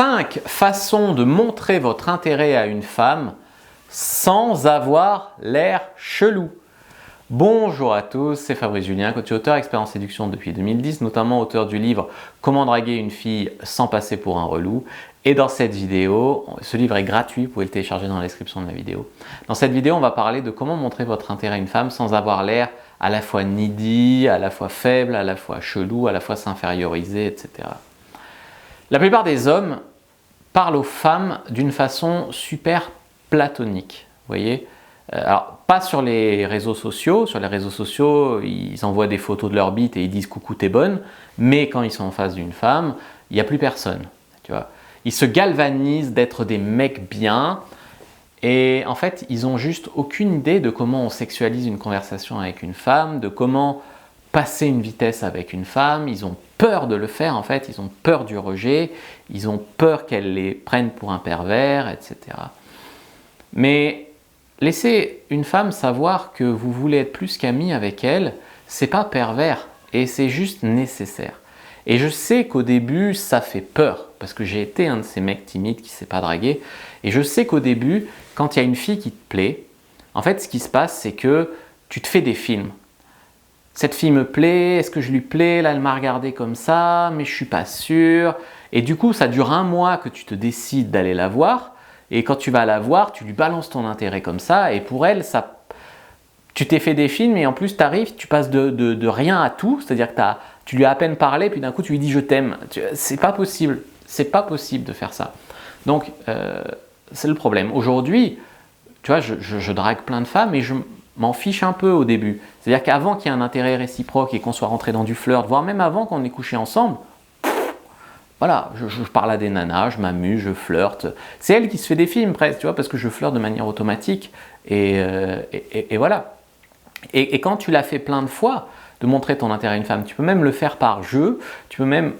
5 façons de montrer votre intérêt à une femme sans avoir l'air chelou. Bonjour à tous, c'est Fabrice Julien, coach et auteur, expert en séduction depuis 2010, notamment auteur du livre Comment draguer une fille sans passer pour un relou. Et dans cette vidéo, ce livre est gratuit, vous pouvez le télécharger dans la description de la vidéo. Dans cette vidéo, on va parler de comment montrer votre intérêt à une femme sans avoir l'air à la fois needy, à la fois faible, à la fois chelou, à la fois s'inférioriser, etc. La plupart des hommes parlent aux femmes d'une façon super platonique, vous voyez. Alors, pas sur les réseaux sociaux. Sur les réseaux sociaux, ils envoient des photos de leur bite et ils disent « coucou, t'es bonne », mais quand ils sont en face d'une femme, il n'y a plus personne, tu vois. Ils se galvanisent d'être des mecs bien et en fait, ils n'ont juste aucune idée de comment on sexualise une conversation avec une femme, de comment passer une vitesse avec une femme. Ils ont peur de le faire en fait, ils ont peur du rejet, ils ont peur qu'elle les prenne pour un pervers, etc. Mais laisser une femme savoir que vous voulez être plus qu'ami avec elle, c'est pas pervers et c'est juste nécessaire. Et je sais qu'au début, ça fait peur parce que j'ai été un de ces mecs timides qui ne s'est pas dragué. Et je sais qu'au début, quand il y a une fille qui te plaît, en fait, ce qui se passe, c'est que tu te fais des films. Cette fille me plaît, est-ce que je lui plais? Là, elle m'a regardé comme ça, mais je ne suis pas sûr. Et du coup, ça dure un mois que tu te décides d'aller la voir. Et quand tu vas la voir, tu lui balances ton intérêt comme ça. Et pour elle, tu t'es fait des films et en plus, tu arrives, tu passes de rien à tout. C'est-à-dire que tu lui as à peine parlé, puis d'un coup, tu lui dis « je t'aime ». C'est pas possible. C'est pas possible de faire ça. Donc, c'est le problème. Aujourd'hui, tu vois, je drague plein de femmes et je m'en fiche un peu au début. C'est-à-dire qu'avant qu'il y ait un intérêt réciproque et qu'on soit rentré dans du flirt, voire même avant qu'on ait couché ensemble, voilà, je parle à des nanas, je m'amuse, je flirte. C'est elle qui se fait des films presque, tu vois, parce que je flirte de manière automatique. Et voilà. Et quand tu l'as fait plein de fois, de montrer ton intérêt à une femme, tu peux même le faire par jeu, tu peux même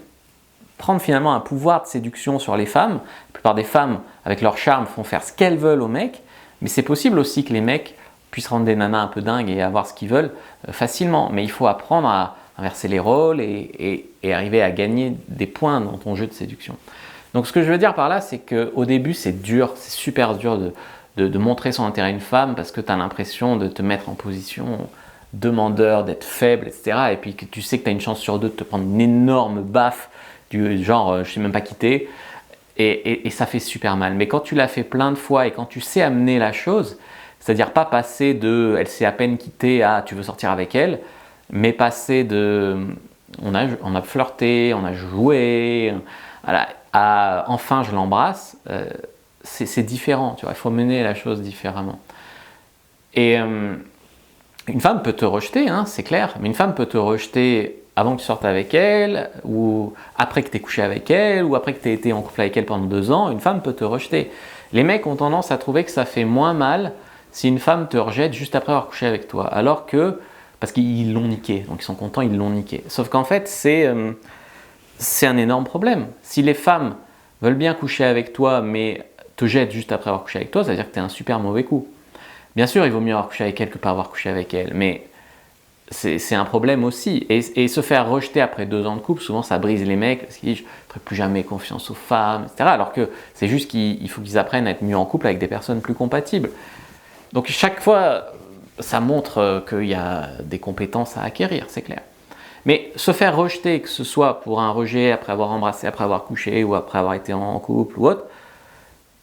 prendre finalement un pouvoir de séduction sur les femmes. La plupart des femmes, avec leur charme, font faire ce qu'elles veulent aux mecs, mais c'est possible aussi que les mecs puissent rendre des nanas un peu dingues et avoir ce qu'ils veulent facilement. Mais il faut apprendre à inverser les rôles et arriver à gagner des points dans ton jeu de séduction. Donc ce que je veux dire par là, c'est qu'au début, c'est dur, c'est super dur de montrer son intérêt à une femme parce que tu as l'impression de te mettre en position demandeur, d'être faible, etc. Et puis que tu sais que tu as une chance sur deux de te prendre une énorme baffe du genre je sais même pas quitter et ça fait super mal. Mais quand tu l'as fait plein de fois et quand tu sais amener la chose, c'est-à-dire pas passer de elle s'est à peine quittée à tu veux sortir avec elle, mais passer de on a flirté, on a joué, voilà, à enfin je l'embrasse, c'est différent, tu vois, il faut mener la chose différemment. Et une femme peut te rejeter, hein, c'est clair, mais une femme peut te rejeter avant que tu sortes avec elle, ou après que tu aies couché avec elle, ou après que tu aies été en couple avec elle pendant 2 ans, une femme peut te rejeter. Les mecs ont tendance à trouver que ça fait moins mal si une femme te rejette juste après avoir couché avec toi, alors que, parce qu'ils l'ont niqué, donc ils sont contents, ils l'ont niqué. Sauf qu'en fait, c'est un énorme problème. Si les femmes veulent bien coucher avec toi, mais te jettent juste après avoir couché avec toi, ça veut dire que tu es un super mauvais coup. Bien sûr, il vaut mieux avoir couché avec elle que pas avoir couché avec elle, mais c'est un problème aussi. Et se faire rejeter après 2 ans de couple, souvent ça brise les mecs, parce qu'ils disent « je ne ferai plus jamais confiance aux femmes », etc. Alors que c'est juste qu'il faut qu'ils apprennent à être mieux en couple avec des personnes plus compatibles. Donc chaque fois, ça montre qu'il y a des compétences à acquérir, c'est clair. Mais se faire rejeter, que ce soit pour un rejet après avoir embrassé, après avoir couché ou après avoir été en couple ou autre,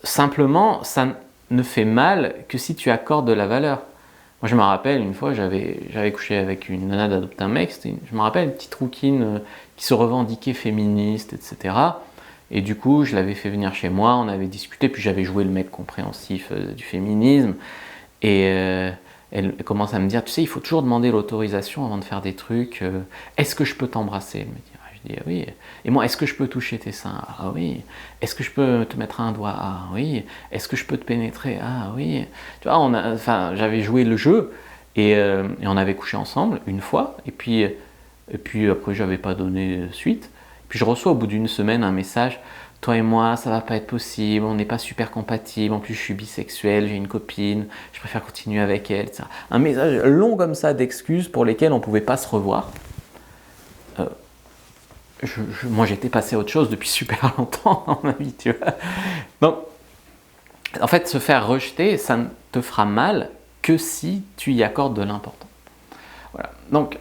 simplement, ça ne fait mal que si tu accordes de la valeur. Moi, je me rappelle, une fois, j'avais couché avec une nana d'adopter un mec, je me rappelle une petite rouquine qui se revendiquait féministe, etc. Et du coup, je l'avais fait venir chez moi, on avait discuté, puis j'avais joué le mec compréhensif du féminisme. Et elle commence à me dire, tu sais, il faut toujours demander l'autorisation avant de faire des trucs. Est-ce que je peux t'embrasser? Elle me dit, je dis, oui. Et moi, est-ce que je peux toucher tes seins? Ah oui. Est-ce que je peux te mettre un doigt? Ah oui. Est-ce que je peux te pénétrer? Ah oui. Tu vois, j'avais joué le jeu et on avait couché ensemble une fois. Et puis après, je n'avais pas donné suite. Puis je reçois au bout d'une semaine un message. Toi et moi, ça va pas être possible, on n'est pas super compatibles, en plus je suis bisexuel, j'ai une copine, je préfère continuer avec elle, etc. Un message long comme ça d'excuses pour lesquelles on ne pouvait pas se revoir. moi j'étais passé à autre chose depuis super longtemps dans ma vie, tu vois. Donc, en fait, se faire rejeter, ça ne te fera mal que si tu y accordes de l'importance. Voilà. Donc,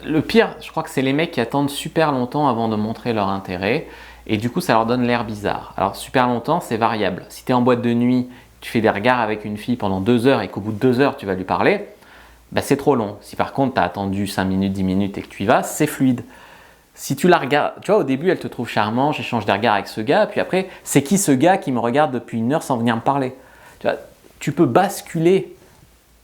le pire, je crois que c'est les mecs qui attendent super longtemps avant de montrer leur intérêt, et du coup, ça leur donne l'air bizarre. Alors, super longtemps, c'est variable. Si tu es en boîte de nuit, tu fais des regards avec une fille pendant 2 heures et qu'au bout de 2 heures, tu vas lui parler, bah, c'est trop long. Si par contre, tu as attendu 5 minutes, 10 minutes et que tu y vas, c'est fluide. Si tu la regardes, tu vois, au début, elle te trouve charmant, j'échange des regards avec ce gars, puis après, c'est qui ce gars qui me regarde depuis 1 heure sans venir me parler? Tu vois, tu peux basculer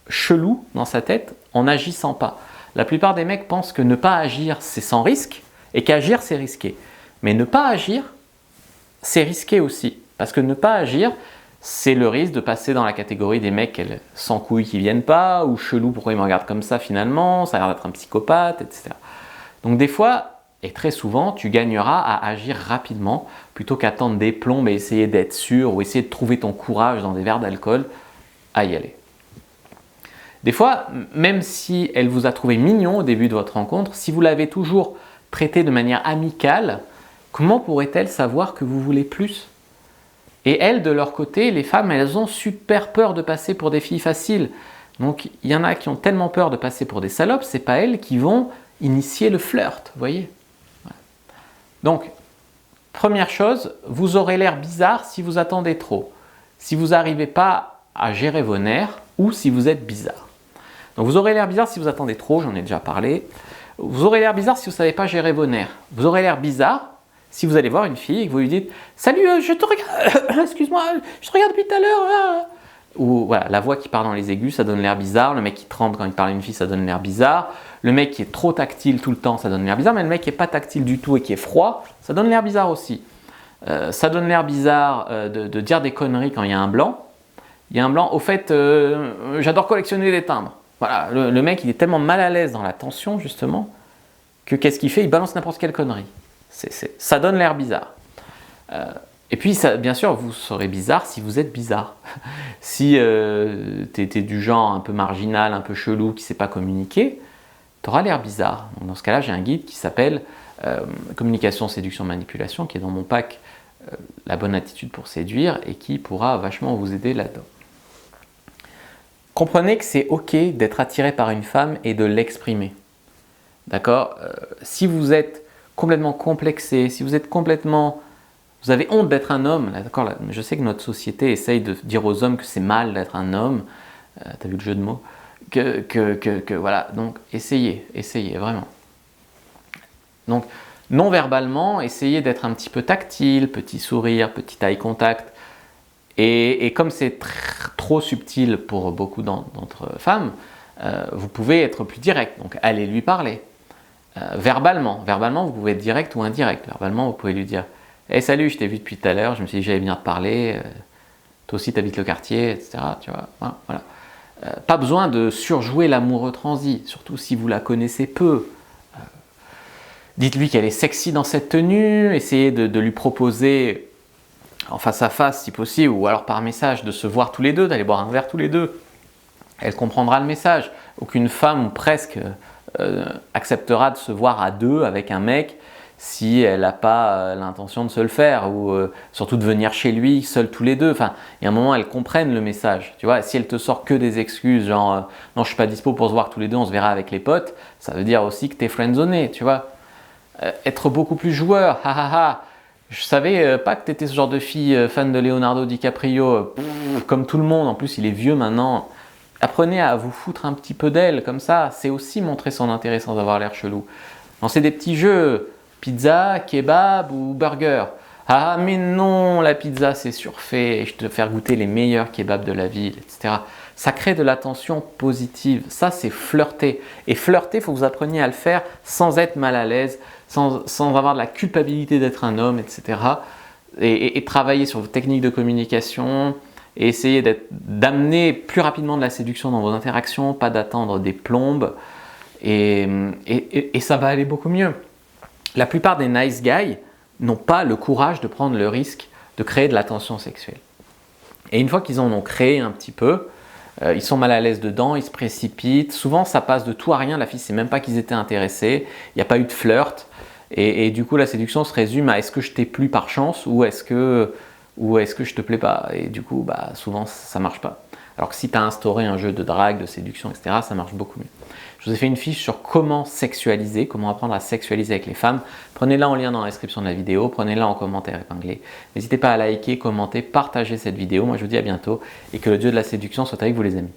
chelou dans sa tête en n'agissant pas. La plupart des mecs pensent que ne pas agir, c'est sans risque, et qu'agir, c'est risqué. Mais ne pas agir, c'est risqué aussi. Parce que ne pas agir, c'est le risque de passer dans la catégorie des mecs sans couilles qui viennent pas, ou chelou, pourquoi ils me regardent comme ça finalement, ça a l'air d'être un psychopathe, etc. Donc des fois, et très souvent, tu gagneras à agir rapidement plutôt qu'attendre des plombes et essayer d'être sûr ou essayer de trouver ton courage dans des verres d'alcool, à y aller. Des fois, même si elle vous a trouvé mignon au début de votre rencontre, si vous l'avez toujours traité de manière amicale, comment pourrait-elle savoir que vous voulez plus? Et elles, de leur côté, les femmes, elles ont super peur de passer pour des filles faciles. Donc, il y en a qui ont tellement peur de passer pour des salopes, c'est pas elles qui vont initier le flirt, vous voyez? Voilà. Donc, première chose, vous aurez l'air bizarre si vous attendez trop, si vous n'arrivez pas à gérer vos nerfs ou si vous êtes bizarre. Donc, vous aurez l'air bizarre si vous attendez trop, j'en ai déjà parlé. Vous aurez l'air bizarre si vous ne savez pas gérer vos nerfs. Vous aurez l'air bizarre si vous allez voir une fille et que vous lui dites « Salut, je te regarde, excuse-moi, je te regarde depuis tout à l'heure. » Ou voilà, la voix qui part dans les aigus, ça donne l'air bizarre. Le mec qui tremble quand il parle à une fille, ça donne l'air bizarre. Le mec qui est trop tactile tout le temps, ça donne l'air bizarre. Mais le mec qui n'est pas tactile du tout et qui est froid, ça donne l'air bizarre aussi. Ça donne l'air bizarre de dire des conneries quand il y a un blanc. Il y a un blanc, au fait, j'adore collectionner les timbres. Voilà, le mec, il est tellement mal à l'aise dans la tension, justement, que qu'est-ce qu'il fait? Il balance n'importe quelle connerie. Ça donne l'air bizarre. Et puis, ça, bien sûr, vous serez bizarre si vous êtes bizarre. Si tu es du genre un peu marginal, un peu chelou, qui ne sait pas communiquer, tu auras l'air bizarre. Donc, dans ce cas-là, j'ai un guide qui s'appelle Communication, séduction, manipulation, qui est dans mon pack La bonne attitude pour séduire et qui pourra vachement vous aider là-dedans. Comprenez que c'est ok d'être attiré par une femme et de l'exprimer. D'accord? Si vous êtes complètement complexé, si vous êtes complètement... Vous avez honte d'être un homme, d'accord? Je sais que notre société essaye de dire aux hommes que c'est mal d'être un homme. T'as vu le jeu de mots? Voilà, donc essayez vraiment. Donc, non verbalement, essayez d'être un petit peu tactile, petit sourire, petit eye contact. Et comme c'est trop subtil pour beaucoup d'entre femmes, vous pouvez être plus direct, donc allez lui parler. Verbalement, vous pouvez être direct ou indirect. Verbalement, vous pouvez lui dire « Hey, salut, je t'ai vu depuis tout à l'heure, je me suis dit j'allais venir te parler, toi aussi tu habites le quartier, etc. » Tu vois, voilà. Pas besoin de surjouer l'amoureux transi, surtout si vous la connaissez peu. Dites-lui qu'elle est sexy dans cette tenue, essayez de lui proposer en face à face si possible, ou alors par message, de se voir tous les deux, d'aller boire un verre tous les deux. Elle comprendra le message. Aucune femme, ou presque, acceptera de se voir à deux avec un mec si elle n'a pas l'intention de se le faire, ou surtout de venir chez lui seuls tous les deux. Enfin, il y a un moment, elles comprennent le message. Tu vois, si elle te sort que des excuses, genre non, je suis pas dispo pour se voir tous les deux, on se verra avec les potes, ça veut dire aussi que tu es friendzoné, tu vois. Être beaucoup plus joueur, ha ha ha. Je savais pas que tu étais ce genre de fille fan de Leonardo DiCaprio, comme tout le monde, en plus il est vieux maintenant. Apprenez à vous foutre un petit peu d'elle, comme ça, c'est aussi montrer son intérêt sans avoir l'air chelou. Lancez des petits jeux, pizza, kebab ou burger. Ah mais non, la pizza c'est surfait, je te faire goûter les meilleurs kebabs de la ville, etc. Ça crée de l'attention positive, ça c'est flirter. Et flirter, il faut que vous appreniez à le faire sans être mal à l'aise, sans avoir de la culpabilité d'être un homme, etc. Et travailler sur vos techniques de communication et essayer d'amener plus rapidement de la séduction dans vos interactions, pas d'attendre des plombes. Et ça va aller beaucoup mieux. La plupart des nice guys n'ont pas le courage de prendre le risque de créer de la tension sexuelle. Et une fois qu'ils en ont créé un petit peu, ils sont mal à l'aise dedans, ils se précipitent. Souvent, ça passe de tout à rien. La fille ne sait même pas qu'ils étaient intéressés. Il n'y a pas eu de flirt. Et du coup, la séduction se résume à est-ce que je t'ai plu par chance ou est-ce que je te plais pas? Et du coup, souvent, ça marche pas. Alors que si tu as instauré un jeu de drague, de séduction, etc., ça marche beaucoup mieux. Je vous ai fait une fiche sur comment sexualiser, comment apprendre à sexualiser avec les femmes. Prenez-la en lien dans la description de la vidéo, prenez-la en commentaire épinglé. N'hésitez pas à liker, commenter, partager cette vidéo. Moi, je vous dis à bientôt et que le dieu de la séduction soit avec vous, les amis.